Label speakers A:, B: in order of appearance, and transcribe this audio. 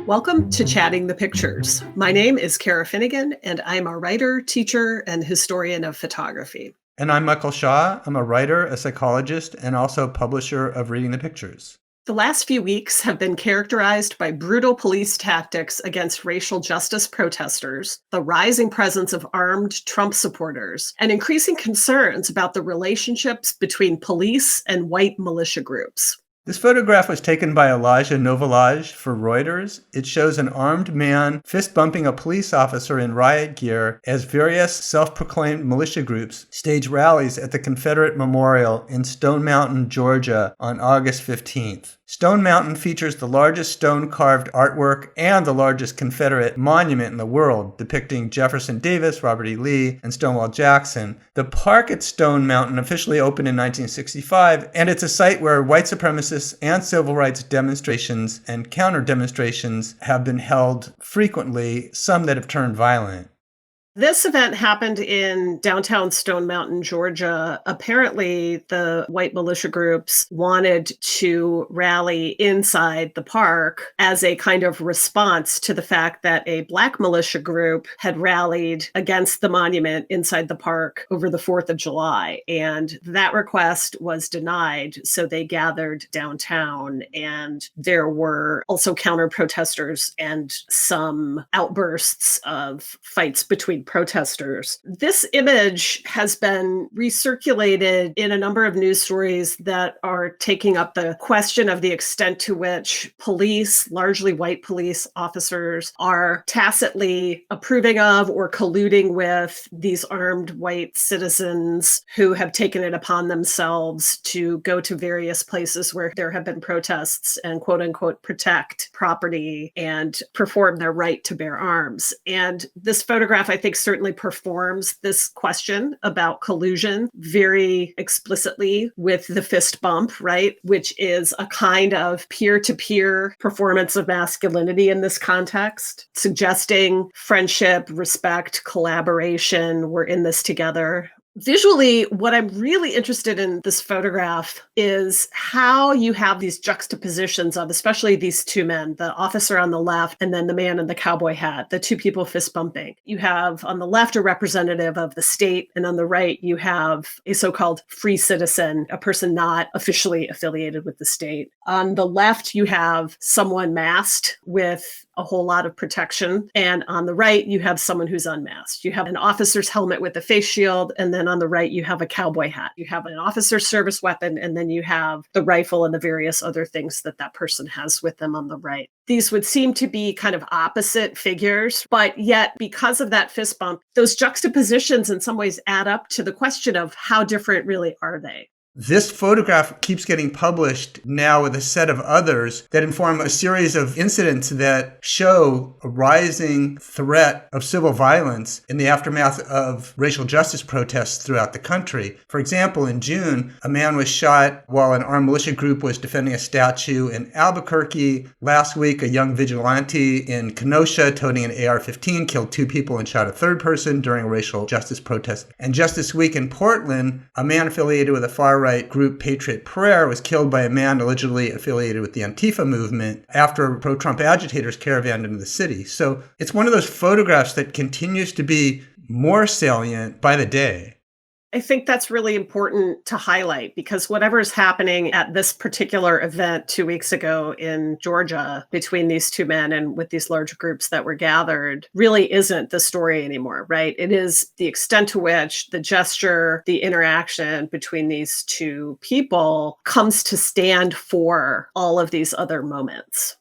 A: Welcome to Chatting the Pictures. My name is Cara Finnegan, and I'm a writer, teacher, and historian of photography.
B: And I'm Michael Shaw. I'm a writer, a psychologist, and also publisher of Reading the Pictures.
A: The last few weeks have been characterized by brutal police tactics against racial justice protesters, the rising presence of armed Trump supporters, and increasing concerns about the relationships between police and white militia groups.
B: This photograph was taken by Elijah Nouvelage for Reuters. It shows an armed man fist-bumping a police officer in riot gear as various self-proclaimed militia groups stage rallies at the Confederate Memorial in Stone Mountain, Georgia on August 15th. Stone Mountain features the largest stone-carved artwork and the largest Confederate monument in the world, depicting Jefferson Davis, Robert E. Lee, and Stonewall Jackson. The park at Stone Mountain officially opened in 1965, and it's a site where white supremacists and civil rights demonstrations and counter-demonstrations have been held frequently, some that have turned violent.
A: This event happened in downtown Stone Mountain, Georgia. Apparently, the white militia groups wanted to rally inside the park as a kind of response to the fact that a black militia group had rallied against the monument inside the park over the 4th of July. And that request was denied, so they gathered downtown. And there were also counter-protesters and some outbursts of fights between protesters. This image has been recirculated in a number of news stories that are taking up the question of the extent to which police, largely white police officers, are tacitly approving of or colluding with these armed white citizens who have taken it upon themselves to go to various places where there have been protests and quote unquote protect property and perform their right to bear arms. And this photograph, I think, certainly performs this question about collusion very explicitly with the fist bump, right? Which is a kind of peer-to-peer performance of masculinity in this context, suggesting friendship, respect, collaboration. We're in this together. Visually, what I'm really interested in this photograph is how you have these juxtapositions of especially these two men, the officer on the left and then the man in the cowboy hat, the two people fist bumping. You have on the left a representative of the state, and on the right you have a so-called free citizen, a person not officially affiliated with the state. On the left, you have someone masked with a whole lot of protection. And on the right, you have someone who's unmasked. You have an officer's helmet with a face shield. And then on the right, you have a cowboy hat. You have an officer's service weapon. And then you have the rifle and the various other things that that person has with them on the right. These would seem to be kind of opposite figures, but yet because of that fist bump, those juxtapositions in some ways add up to the question of how different really are they?
B: This photograph keeps getting published now with a set of others that inform a series of incidents that show a rising threat of civil violence in the aftermath of racial justice protests throughout the country. For example, in June, a man was shot while an armed militia group was defending a statue in Albuquerque. Last week, a young vigilante in Kenosha toting an AR-15 killed 2 people and shot a 3rd person during a racial justice protest. And just this week in Portland, a man affiliated with a far-right group Patriot Prayer was killed by a man allegedly affiliated with the Antifa movement after pro-Trump agitators caravaned into the city. So it's one of those photographs that continues to be more salient by the day.
A: I think that's really important to highlight because whatever is happening at this particular event 2 weeks ago in Georgia between these two men and with these large groups that were gathered really isn't the story anymore, right? It is the extent to which the gesture, the interaction between these two people comes to stand for all of these other moments.